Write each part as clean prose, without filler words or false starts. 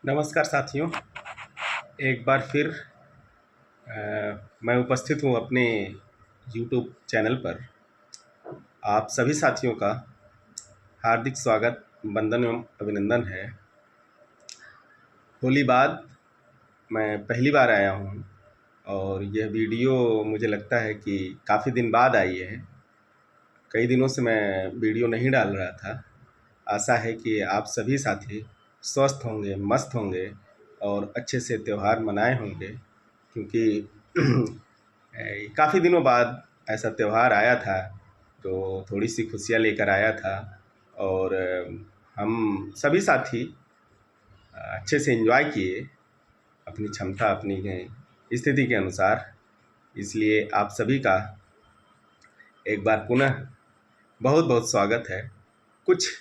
नमस्कार साथियों। एक बार फिर मैं उपस्थित हूँ अपने YouTube चैनल पर। आप सभी साथियों का हार्दिक स्वागत, वंदन एवं अभिनंदन है। होली बाद मैं पहली बार आया हूँ और यह वीडियो मुझे लगता है कि काफ़ी दिन बाद आई है। कई दिनों से मैं वीडियो नहीं डाल रहा था। आशा है कि आप सभी साथी स्वस्थ होंगे, मस्त होंगे और अच्छे से त्यौहार मनाए होंगे, क्योंकि काफ़ी दिनों बाद ऐसा त्यौहार आया था तो थोड़ी सी खुशियाँ लेकर आया था। और हम सभी साथी अच्छे से एंजॉय किए अपनी क्षमता, अपनी स्थिति के अनुसार। इसलिए आप सभी का एक बार पुनः बहुत बहुत स्वागत है। कुछ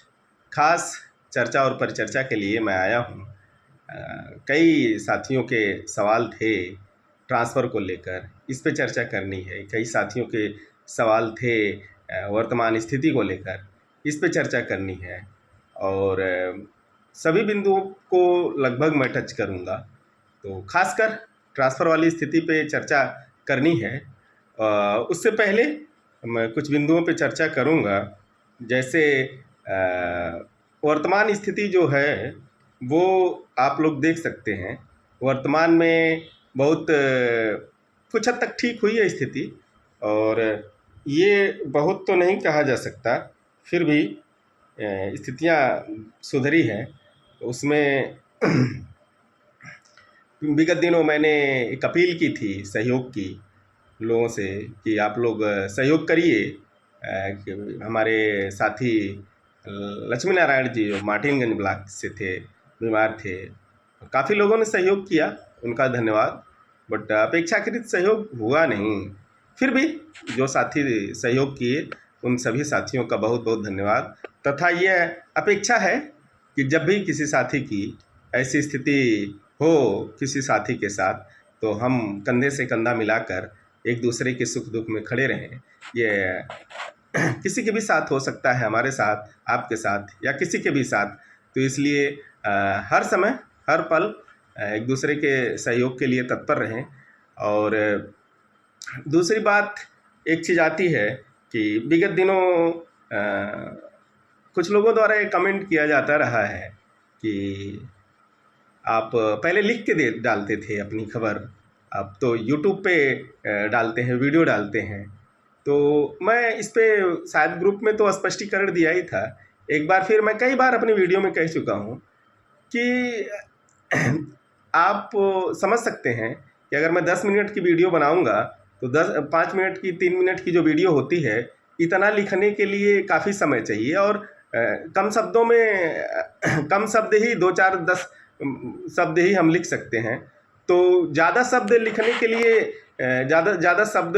खास चर्चा और परिचर्चा के लिए मैं आया हूँ। कई साथियों के सवाल थे ट्रांसफ़र को लेकर, इस पे चर्चा करनी है। कई साथियों के सवाल थे वर्तमान स्थिति को लेकर, इस पे चर्चा करनी है। और सभी बिंदुओं को लगभग मैं टच करूँगा। तो खासकर ट्रांसफ़र वाली स्थिति पे चर्चा करनी है। उससे पहले मैं कुछ बिंदुओं पे चर्चा करूँगा। जैसे वर्तमान स्थिति जो है वो आप लोग देख सकते हैं। वर्तमान में बहुत कुछ हद तक ठीक हुई है स्थिति, और ये बहुत तो नहीं कहा जा सकता, फिर भी स्थितियाँ सुधरी हैं। उसमें विगत दिनों मैंने एक अपील की थी सहयोग की लोगों से कि आप लोग सहयोग करिए। कि हमारे साथी लक्ष्मी नारायण जी जो मार्टिनगंज ब्लॉक से थे, बीमार थे, काफ़ी लोगों ने सहयोग किया, उनका धन्यवाद। बट अपेक्षाकृत सहयोग हुआ नहीं। फिर भी जो साथी सहयोग किए उन सभी साथियों का बहुत बहुत धन्यवाद। तथा यह अपेक्षा है कि जब भी किसी साथी की ऐसी स्थिति हो किसी साथी के साथ, तो हम कंधे से कंधा मिलाकर एक दूसरे के सुख दुख में खड़े रहें। ये किसी के भी साथ हो सकता है, हमारे साथ, आपके साथ या किसी के भी साथ। तो इसलिए हर समय हर पल एक दूसरे के सहयोग के लिए तत्पर रहें। और दूसरी बात एक चीज़ आती है कि विगत दिनों कुछ लोगों द्वारा ये कमेंट किया जाता रहा है कि आप पहले लिख के दे डालते थे अपनी खबर, अब तो यूट्यूब पे डालते हैं, वीडियो डालते हैं। तो मैं इस पे शायद ग्रुप में तो स्पष्टीकरण दिया ही था। एक बार फिर मैं कई बार अपनी वीडियो में कह चुका हूँ कि आप समझ सकते हैं कि अगर मैं 10 मिनट की वीडियो बनाऊंगा तो 5 मिनट की, 3 मिनट की जो वीडियो होती है, इतना लिखने के लिए काफ़ी समय चाहिए। और कम शब्दों में कम शब्द ही 2 4 10 शब्द ही हम लिख सकते हैं। तो ज़्यादा शब्द लिखने के लिए, ज़्यादा शब्द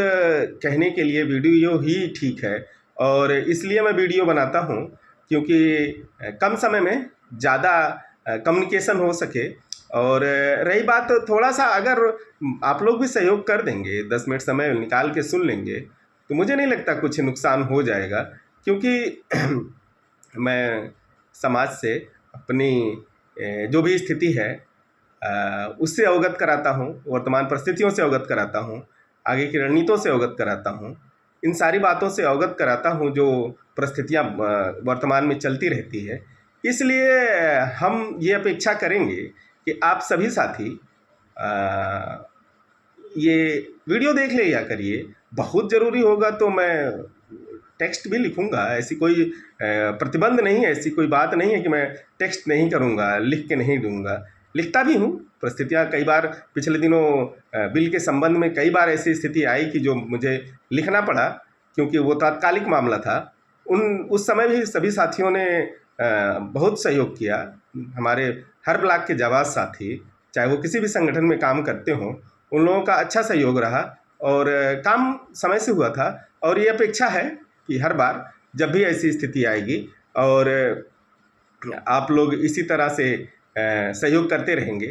कहने के लिए वीडियो ही ठीक है। और इसलिए मैं वीडियो बनाता हूँ, क्योंकि कम समय में ज़्यादा कम्युनिकेशन हो सके। और रही बात थोड़ा सा, अगर आप लोग भी सहयोग कर देंगे, 10 मिनट समय निकाल के सुन लेंगे, तो मुझे नहीं लगता कुछ नुकसान हो जाएगा। क्योंकि मैं समाज से अपनी जो भी स्थिति है उससे अवगत कराता हूँ, वर्तमान परिस्थितियों से अवगत कराता हूँ, आगे की रणनीतियों से अवगत कराता हूँ, इन सारी बातों से अवगत कराता हूँ जो परिस्थितियाँ वर्तमान में चलती रहती है। इसलिए हम ये अपेक्षा करेंगे कि आप सभी साथी ये वीडियो देख लिया करिए। बहुत ज़रूरी होगा तो मैं टेक्स्ट भी लिखूंगा, ऐसी कोई प्रतिबंध नहीं है, ऐसी कोई बात नहीं है कि मैं टेक्स्ट नहीं करूंगा, लिख के नहीं दूंगा। लिखता भी हूँ। परिस्थितियाँ कई बार पिछले दिनों बिल के संबंध में कई बार ऐसी स्थिति आई कि जो मुझे लिखना पड़ा, क्योंकि वो तात्कालिक मामला था। उस समय भी सभी साथियों ने बहुत सहयोग किया। हमारे हर ब्लॉक के जाबाज साथी, चाहे वो किसी भी संगठन में काम करते हों, उन लोगों का अच्छा सहयोग रहा और काम समय से हुआ था। और ये अपेक्षा है कि हर बार जब भी ऐसी स्थिति आएगी और आप लोग इसी तरह से सहयोग करते रहेंगे।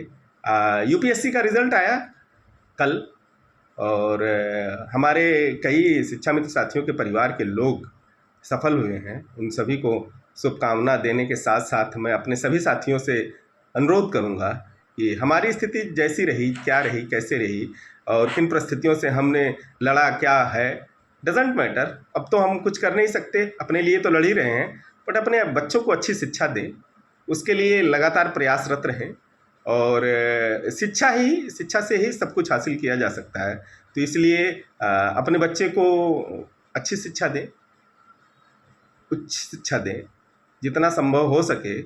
यूपीएससी का रिज़ल्ट आया कल, और हमारे कई शिक्षा मित्र साथियों के परिवार के लोग सफल हुए हैं। उन सभी को शुभकामना देने के साथ साथ मैं अपने सभी साथियों से अनुरोध करूँगा कि हमारी स्थिति जैसी रही, क्या रही, कैसे रही और किन परिस्थितियों से हमने लड़ा, क्या है, डजेंट मैटर। अब तो हम कुछ कर नहीं सकते, अपने लिए तो लड़ ही रहे हैं, बट अपने बच्चों को अच्छी शिक्षा दें, उसके लिए लगातार प्रयासरत रहें। और शिक्षा से ही सब कुछ हासिल किया जा सकता है। तो इसलिए अपने बच्चे को अच्छी शिक्षा दें, उच्च शिक्षा दें, जितना संभव हो सके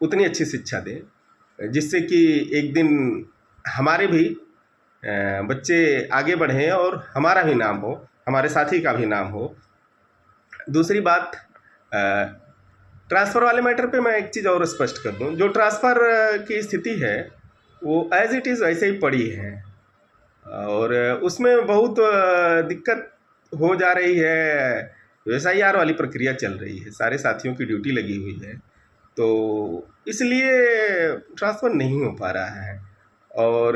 उतनी अच्छी शिक्षा दें, जिससे कि एक दिन हमारे भी बच्चे आगे बढ़ें और हमारा भी नाम हो, हमारे साथी का भी नाम हो। दूसरी बात, ट्रांसफ़र वाले मैटर पे मैं एक चीज़ और स्पष्ट कर दूं, जो ट्रांसफ़र की स्थिति है वो एज़ इट इज़ वैसे ही पड़ी है और उसमें बहुत दिक्कत हो जा रही है। SIR वाली प्रक्रिया चल रही है, सारे साथियों की ड्यूटी लगी हुई है, तो इसलिए ट्रांसफ़र नहीं हो पा रहा है। और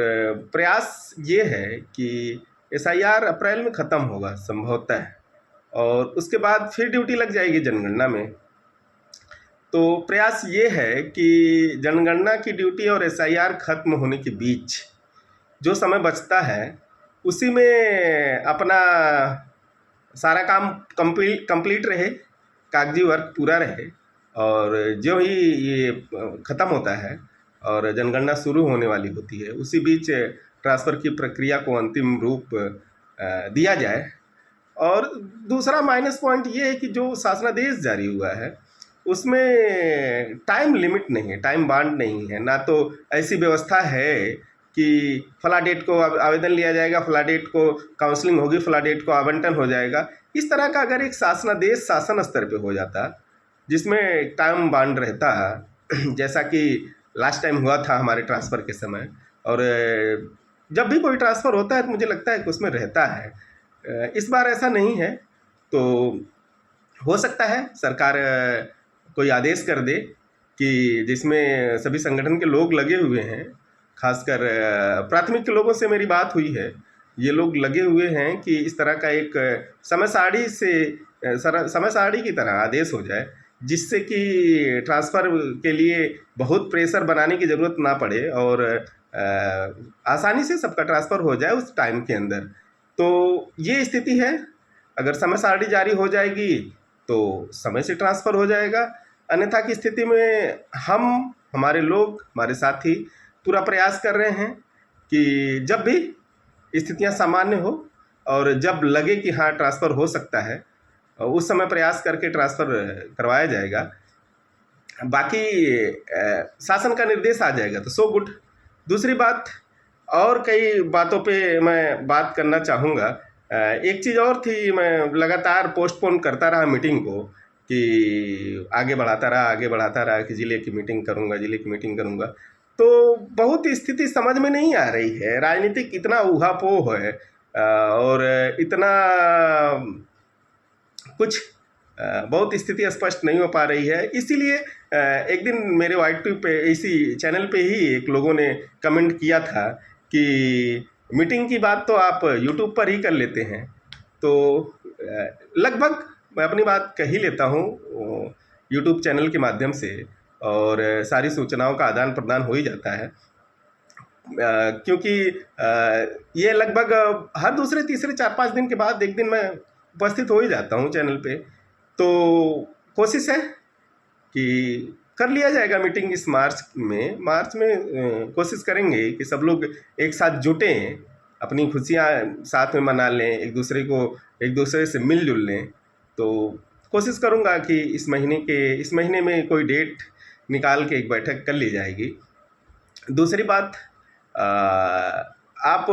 प्रयास ये है कि SIR अप्रैल में ख़त्म होगा संभवतः, और उसके बाद फिर ड्यूटी लग जाएगी जनगणना में। तो प्रयास ये है कि जनगणना की ड्यूटी और SIR ख़त्म होने के बीच जो समय बचता है उसी में अपना सारा काम कंप्लीट रहे, कागजी वर्क पूरा रहे, और जो ही ये ख़त्म होता है और जनगणना शुरू होने वाली होती है उसी बीच ट्रांसफ़र की प्रक्रिया को अंतिम रूप दिया जाए। और दूसरा माइनस पॉइंट ये है कि जो शासनादेश जारी हुआ है उसमें टाइम लिमिट नहीं है, टाइम बाउंड नहीं है, ना तो ऐसी व्यवस्था है कि फला डेट को आवेदन लिया जाएगा, फला डेट को काउंसलिंग होगी, फला डेट को आवंटन हो जाएगा। इस तरह का अगर एक शासनादेश शासन स्तर पे हो जाता जिसमें टाइम बाउंड रहता जैसा कि लास्ट टाइम हुआ था हमारे ट्रांसफ़र के समय, और जब भी कोई ट्रांसफ़र होता है तो मुझे लगता है कि उसमें रहता है। इस बार ऐसा नहीं है, तो हो सकता है सरकार कोई आदेश कर दे कि जिसमें सभी संगठन के लोग लगे हुए हैं, खासकर प्राथमिक के लोगों से मेरी बात हुई है, ये लोग लगे हुए हैं कि इस तरह का एक समय सारणी की तरह आदेश हो जाए, जिससे कि ट्रांसफ़र के लिए बहुत प्रेशर बनाने की ज़रूरत ना पड़े और आसानी से सबका ट्रांसफ़र हो जाए उस टाइम के अंदर। तो ये स्थिति है, अगर समय सारणी जारी हो जाएगी तो समय से ट्रांसफ़र हो जाएगा, अन्यथा की स्थिति में हमारे लोग, हमारे साथी पूरा प्रयास कर रहे हैं कि जब भी स्थितियां सामान्य हो और जब लगे कि हाँ ट्रांसफ़र हो सकता है उस समय प्रयास करके ट्रांसफ़र करवाया जाएगा। बाकी शासन का निर्देश आ जाएगा तो सो गुड। दूसरी बात, और कई बातों पे मैं बात करना चाहूँगा। एक चीज़ और थी, मैं लगातार पोस्टपोन करता रहा मीटिंग को कि आगे बढ़ाता रहा कि ज़िले की मीटिंग करूँगा। तो बहुत स्थिति समझ में नहीं आ रही है, राजनीतिक इतना ऊहापोह है और इतना कुछ बहुत स्थिति स्पष्ट नहीं हो पा रही है। इसीलिए एक दिन मेरे YT पे, इसी चैनल पे ही एक लोगों ने कमेंट किया था कि मीटिंग की बात तो आप YouTube पर ही कर लेते हैं। तो लगभग मैं अपनी बात कह ही लेता हूँ YouTube चैनल के माध्यम से, और सारी सूचनाओं का आदान प्रदान हो ही जाता है, क्योंकि ये लगभग हर दूसरे तीसरे 4-5 दिन के बाद एक दिन मैं उपस्थित हो ही जाता हूँ चैनल पे। तो कोशिश है कि कर लिया जाएगा मीटिंग इस मार्च में कोशिश करेंगे कि सब लोग एक साथ जुटें, अपनी खुशियाँ साथ में मना लें, एक दूसरे से मिलजुल लें। तो कोशिश करूँगा कि इस महीने में कोई डेट निकाल के एक बैठक कर ली जाएगी। दूसरी बात, आप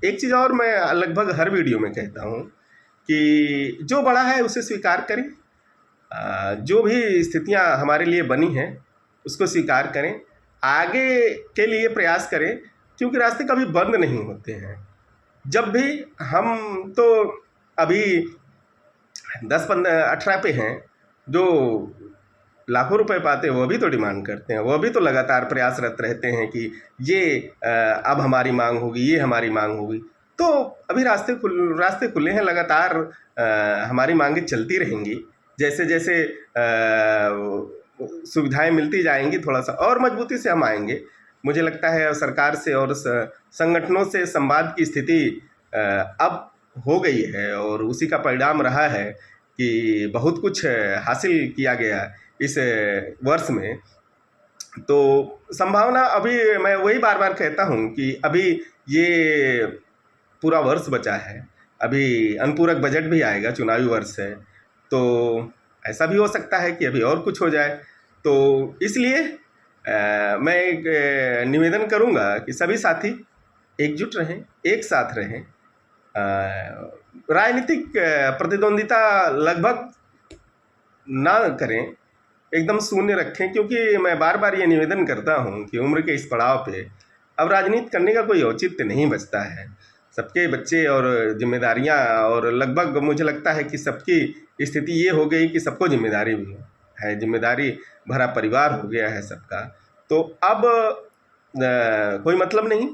एक चीज़ और मैं लगभग हर वीडियो में कहता हूँ कि जो बड़ा है उसे स्वीकार करें, जो भी स्थितियाँ हमारे लिए बनी हैं उसको स्वीकार करें, आगे के लिए प्रयास करें, क्योंकि रास्ते कभी बंद नहीं होते हैं। जब भी हम तो अभी 10-15-18 पे हैं, जो लाखों रुपए पाते हैं वो भी तो डिमांड करते हैं, वो भी तो लगातार प्रयासरत रहते हैं कि ये अब हमारी मांग होगी, ये हमारी मांग होगी। तो अभी रास्ते खुले हैं, लगातार हमारी मांगें चलती रहेंगी। जैसे जैसे सुविधाएं मिलती जाएंगी, थोड़ा सा और मजबूती से हम आएंगे। मुझे लगता है सरकार से और संगठनों से संवाद की स्थिति अब हो गई है और उसी का परिणाम रहा है कि बहुत कुछ हासिल किया गया इस वर्ष में। तो संभावना अभी मैं वही बार बार कहता हूँ कि अभी ये पूरा वर्ष बचा है, अभी अनुपूरक बजट भी आएगा, चुनावी वर्ष है, तो ऐसा भी हो सकता है कि अभी और कुछ हो जाए। तो इसलिए मैं एक निवेदन करूंगा कि सभी साथी एकजुट रहें, एक साथ रहें। राजनीतिक प्रतिद्वंदिता लगभग ना करें, एकदम शून्य रखें, क्योंकि मैं बार बार ये निवेदन करता हूँ कि उम्र के इस पड़ाव पे अब राजनीति करने का कोई औचित्य नहीं बचता है। सबके बच्चे और जिम्मेदारियाँ, और लगभग मुझे लगता है कि सबकी स्थिति ये हो गई कि सबको जिम्मेदारी भी है, जिम्मेदारी भरा परिवार हो गया है सबका। तो अब कोई मतलब नहीं।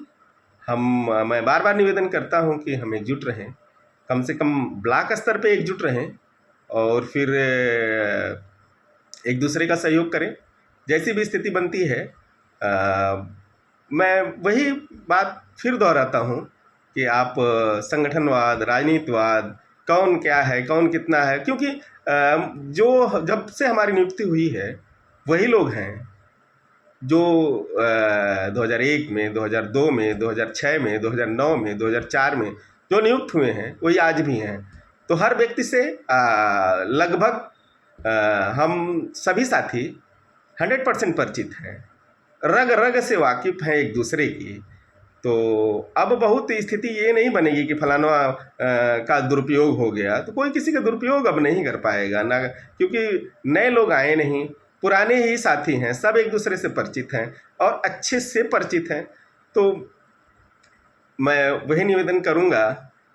मैं बार बार निवेदन करता हूँ कि हम एकजुट रहें, कम से कम ब्लॉक स्तर पे एकजुट रहें, और फिर एक दूसरे का सहयोग करें। जैसी भी स्थिति बनती है, मैं वही बात फिर दोहराता हूँ कि आप संगठनवाद, राजनीतिवाद, कौन क्या है, कौन कितना है, क्योंकि जो जब से हमारी नियुक्ति हुई है वही लोग हैं जो 2001 में, 2002 में, 2006 में, 2009 में, 2004 में जो नियुक्त हुए हैं वही आज भी हैं। तो हर व्यक्ति से लगभग हम सभी साथी 100% परिचित हैं, रग रग से वाकिफ़ हैं एक दूसरे की। तो अब बहुत स्थिति ये नहीं बनेगी कि फलाना का दुरुपयोग हो गया, तो कोई किसी का दुरुपयोग अब नहीं कर पाएगा ना, क्योंकि नए लोग आए नहीं, पुराने ही साथी हैं, सब एक दूसरे से परिचित हैं और अच्छे से परिचित हैं। तो मैं वही निवेदन करूँगा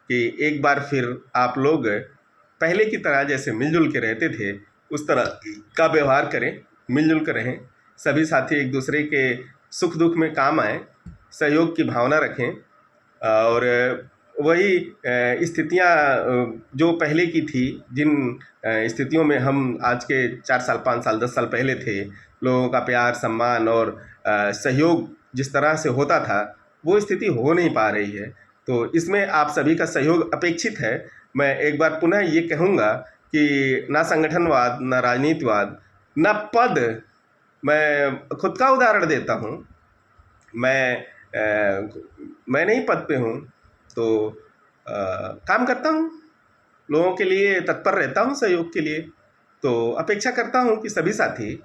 कि एक बार फिर आप लोग पहले की तरह जैसे मिलजुल के रहते थे उस तरह का व्यवहार करें, मिलजुल कर रहें, सभी साथी एक दूसरे के सुख दुख में काम आएँ, सहयोग की भावना रखें। और वही स्थितियाँ जो पहले की थी, जिन स्थितियों में हम आज के 4 साल, 5 साल, 10 साल पहले थे, लोगों का प्यार, सम्मान और सहयोग जिस तरह से होता था, वो स्थिति हो नहीं पा रही है। तो इसमें आप सभी का सहयोग अपेक्षित है। मैं एक बार पुनः ये कहूँगा कि ना संगठनवाद, ना राजनीतिवाद, ना पद। मैं खुद का उदाहरण देता हूँ। मैं नहीं पद पे हूँ, तो काम करता हूँ, लोगों के लिए तत्पर रहता हूँ, सहयोग के लिए। तो अपेक्षा करता हूँ कि सभी साथी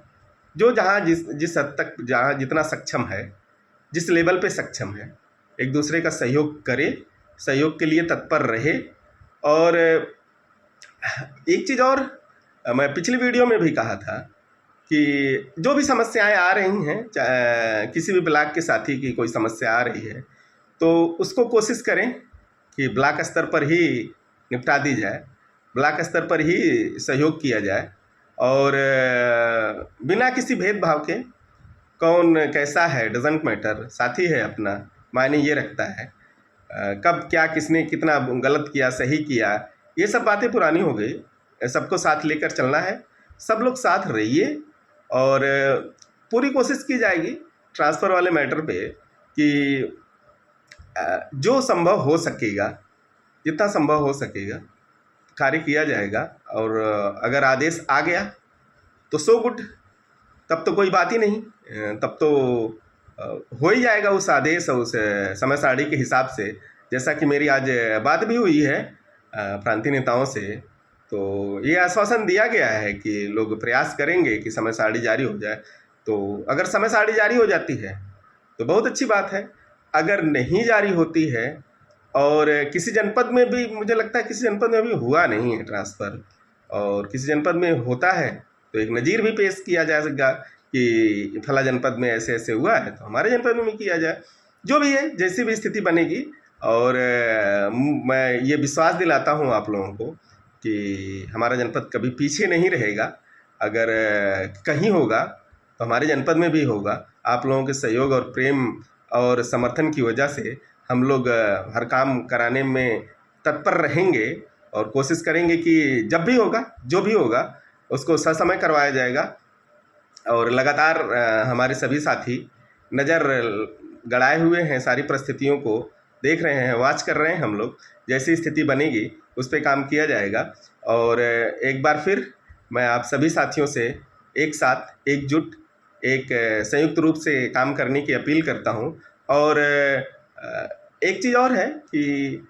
जो जहाँ जिस हद तक जहाँ जितना सक्षम है, जिस लेवल पे सक्षम है, एक दूसरे का सहयोग करे, सहयोग के लिए तत्पर रहे। और एक चीज़ और, मैं पिछली वीडियो में भी कहा था कि जो भी समस्याएं आ रही हैं, किसी भी ब्लॉक के साथी की कोई समस्या आ रही है, तो उसको कोशिश करें कि ब्लॉक स्तर पर ही निपटा दी जाए, ब्लॉक स्तर पर ही सहयोग किया जाए, और बिना किसी भेदभाव के, कौन कैसा है डजेंट मैटर, साथी है अपना, मायने ये रखता है। कब क्या किसने कितना गलत किया, सही किया, ये सब बातें पुरानी हो गई। सबको साथ लेकर चलना है, सब लोग साथ रहिए, और पूरी कोशिश की जाएगी ट्रांसफ़र वाले मैटर पे कि जो संभव हो सकेगा, जितना संभव हो सकेगा कार्य किया जाएगा। और अगर आदेश आ गया तो सो गुड, तब तो कोई बात ही नहीं, तब तो हो ही जाएगा उस आदेश और उस समय सारणी के हिसाब से। जैसा कि मेरी आज बात भी हुई है प्रांतीय नेताओं से, तो ये आश्वासन दिया गया है कि लोग प्रयास करेंगे कि समय सारणी जारी हो जाए। तो अगर समय सारणी जारी हो जाती है तो बहुत अच्छी बात है। अगर नहीं जारी होती है, और किसी जनपद में भी, मुझे लगता है किसी जनपद में अभी हुआ नहीं है ट्रांसफ़र, और किसी जनपद में होता है तो एक नज़ीर भी पेश किया जाएगा कि फला जनपद में ऐसे ऐसे हुआ है, तो हमारे जनपद में भी किया जाए। जो भी है, जैसी भी स्थिति बनेगी। और मैं ये विश्वास दिलाता हूँ आप लोगों को कि हमारा जनपद कभी पीछे नहीं रहेगा। अगर कहीं होगा तो हमारे जनपद में भी होगा। आप लोगों के सहयोग और प्रेम और समर्थन की वजह से हम लोग हर काम कराने में तत्पर रहेंगे, और कोशिश करेंगे कि जब भी होगा, जो भी होगा, उसको ससमय करवाया जाएगा। और लगातार हमारे सभी साथी नज़र गड़ाए हुए हैं, सारी परिस्थितियों को देख रहे हैं, वॉच कर रहे हैं। हम लोग जैसी स्थिति बनेगी उस पर काम किया जाएगा। और एक बार फिर मैं आप सभी साथियों से एक साथ एकजुट एक संयुक्त रूप से काम करने की अपील करता हूं। और एक चीज़ और है कि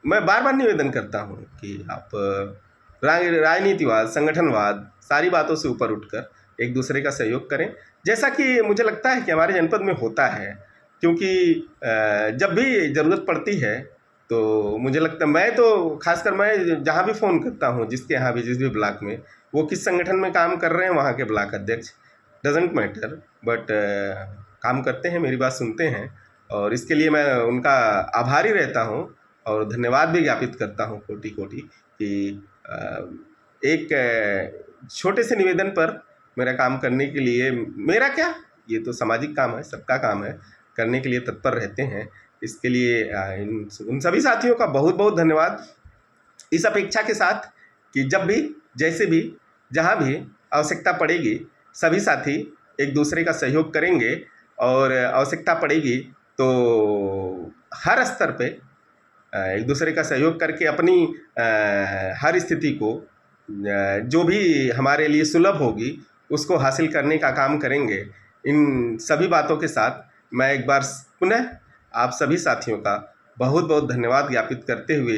मैं बार बार निवेदन करता हूं कि आप राजनीतिवाद, संगठनवाद, सारी बातों से ऊपर उठकर एक दूसरे का सहयोग करें, जैसा कि मुझे लगता है कि हमारे जनपद में होता है। क्योंकि जब भी ज़रूरत पड़ती है तो मुझे लगता है, मैं तो खासकर मैं जहाँ भी फ़ोन करता हूँ, जिसके यहाँ भी जिस भी ब्लॉक में, वो किस संगठन में काम कर रहे हैं, वहाँ के ब्लॉक अध्यक्ष, डजेंट मैटर, बट काम करते हैं, मेरी बात सुनते हैं। और इसके लिए मैं उनका आभारी रहता हूँ और धन्यवाद भी ज्ञापित करता हूँ कोटि कोटि कि एक छोटे से निवेदन पर मेरा काम करने के लिए, मेरा क्या, ये तो सामाजिक काम है, सबका काम है, करने के लिए तत्पर रहते हैं। इसके लिए उन सभी साथियों का बहुत बहुत धन्यवाद। इस अपेक्षा के साथ कि जब भी, जैसे भी, जहाँ भी आवश्यकता पड़ेगी, सभी साथी एक दूसरे का सहयोग करेंगे। और आवश्यकता पड़ेगी तो हर स्तर पे एक दूसरे का सहयोग करके अपनी हर स्थिति को जो भी हमारे लिए सुलभ होगी उसको हासिल करने का काम करेंगे। इन सभी बातों के साथ मैं एक बार पुनः आप सभी साथियों का बहुत बहुत धन्यवाद ज्ञापित करते हुए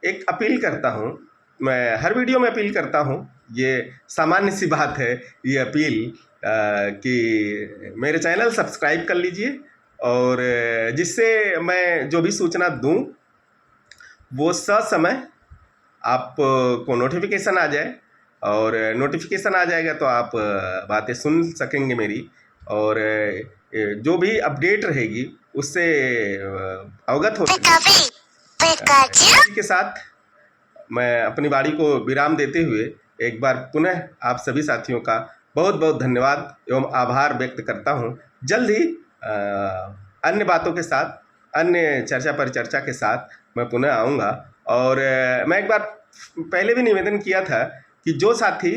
एक अपील करता हूँ। मैं हर वीडियो में अपील करता हूँ, ये सामान्य सी बात है ये अपील कि मेरे चैनल सब्सक्राइब कर लीजिए और जिससे मैं जो भी सूचना दूँ वो ससमय आप को नोटिफिकेशन आ जाए। और नोटिफिकेशन आ जाएगा तो आप बातें सुन सकेंगे मेरी, और जो भी अपडेट रहेगी उससे अवगत हो सकेंगे। इसी के साथ मैं अपनी वाणी को विराम देते हुए एक बार पुनः आप सभी साथियों का बहुत बहुत धन्यवाद एवं आभार व्यक्त करता हूँ। जल्द ही अन्य बातों के साथ, अन्य चर्चा परिचर्चा के साथ मैं पुनः आऊँगा। और मैं एक बार पहले भी निवेदन किया था कि जो साथी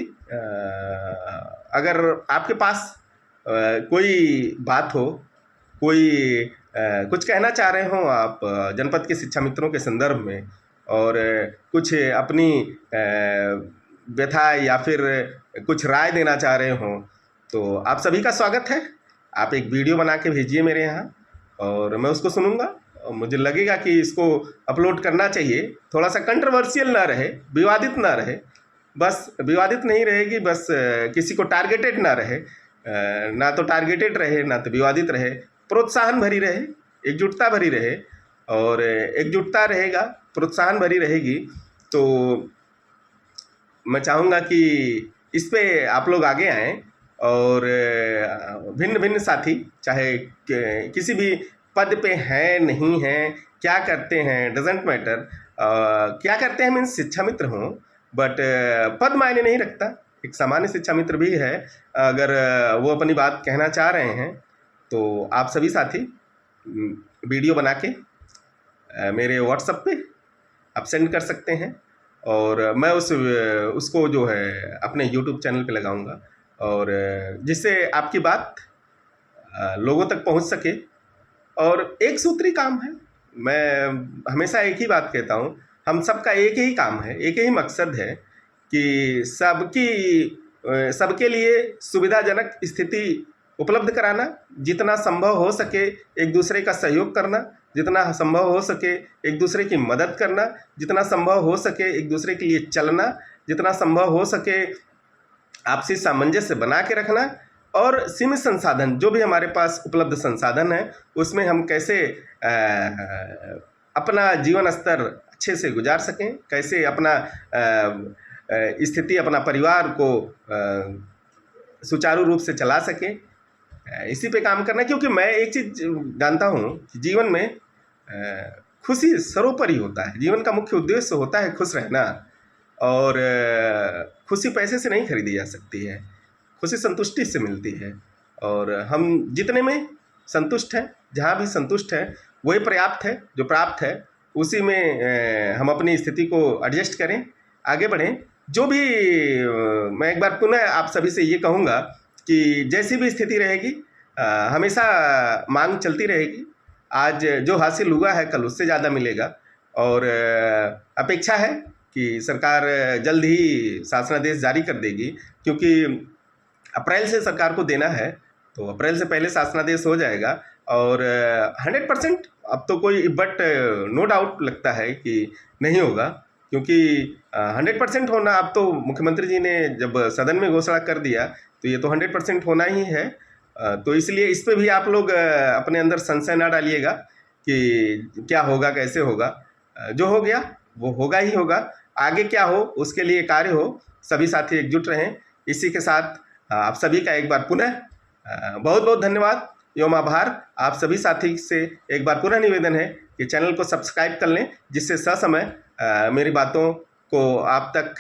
अगर आपके पास कोई बात हो, कोई कुछ कहना चाह रहे हो आप जनपद के शिक्षा मित्रों के संदर्भ में, और कुछ अपनी व्यथा या फिर कुछ राय देना चाह रहे हो, तो आप सभी का स्वागत है। आप एक वीडियो बना के भेजिए मेरे यहाँ और मैं उसको सुनूंगा। और मुझे लगेगा कि इसको अपलोड करना चाहिए, थोड़ा सा कंट्रोवर्शियल ना रहे, विवादित ना रहे, बस विवादित नहीं रहेगी, बस किसी को टारगेटेड ना रहे, ना तो टारगेटेड रहे ना तो विवादित रहे, प्रोत्साहन भरी रहे, एकजुटता भरी रहे। और एकजुटता रहेगा, प्रोत्साहन भरी रहेगी तो मैं चाहूँगा कि इस पे आप लोग आगे आएँ। और भिन्न भिन्न साथी चाहे किसी भी पद पे हैं, नहीं हैं, क्या करते हैं, डजेंट मैटर, क्या करते हैं मीन्स शिक्षा मित्र हों, बट पद मायने नहीं रखता। एक सामान्य शिक्षा मित्र भी है, अगर वो अपनी बात कहना चाह रहे हैं तो आप सभी साथी वीडियो बना के मेरे व्हाट्सएप पे आप सेंड कर सकते हैं और मैं उसको जो है अपने यूट्यूब चैनल पे लगाऊंगा, और जिससे आपकी बात लोगों तक पहुंच सके। और एक सूत्री काम है, मैं हमेशा एक ही बात कहता हूं, हम सबका एक ही काम है, एक ही मकसद है कि सबके लिए सुविधाजनक स्थिति उपलब्ध कराना, जितना संभव हो सके एक दूसरे का सहयोग करना, जितना संभव हो सके एक दूसरे की मदद करना, जितना संभव हो सके एक दूसरे के लिए चलना, जितना संभव हो सके आपसी सामंजस्य बना के रखना। और सीमित संसाधन जो भी हमारे पास उपलब्ध संसाधन है उसमें हम कैसे अपना जीवन स्तर अच्छे से गुजार सकें, कैसे अपना स्थिति, अपना परिवार को सुचारू रूप से चला सकें, इसी पे काम करना। क्योंकि मैं एक चीज़ जानता हूँ कि जीवन में खुशी सर्वोपरि होता है, जीवन का मुख्य उद्देश्य होता है खुश रहना। और खुशी पैसे से नहीं खरीदी जा सकती है, खुशी संतुष्टि से मिलती है। और हम जितने में संतुष्ट हैं, जहाँ भी संतुष्ट हैं, वही पर्याप्त है। जो प्राप्त है उसी में हम अपनी स्थिति को एडजस्ट करें, आगे बढ़ें। जो भी मैं एक बार पुनः आप सभी से ये कहूँगा कि जैसी भी स्थिति रहेगी हमेशा मांग चलती रहेगी। आज जो हासिल हुआ है कल उससे ज़्यादा मिलेगा और अपेक्षा है कि सरकार जल्द ही शासनादेश जारी कर देगी, क्योंकि अप्रैल से सरकार को देना है, तो अप्रैल से पहले शासनादेश हो जाएगा। और 100% अब तो कोई बट नो डाउट लगता है कि नहीं होगा, क्योंकि 100% होना, अब तो मुख्यमंत्री जी ने जब सदन में घोषणा कर दिया तो ये तो 100% होना ही है। तो इसलिए इस पे भी आप लोग अपने अंदर संशय ना डालिएगा कि क्या होगा कैसे होगा। जो हो गया वो होगा ही होगा, आगे क्या हो उसके लिए कार्य हो, सभी साथी एकजुट रहें। इसी के साथ आप सभी का एक बार पुनः बहुत बहुत धन्यवाद एवं आभार। आप सभी साथी से एक बार पुनः निवेदन है कि चैनल को सब्सक्राइब कर लें, जिससे ससमय मेरी बातों को आप तक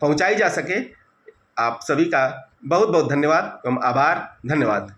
पहुंचाई जा सके। आप सभी का बहुत बहुत धन्यवाद एवं आभार। धन्यवाद।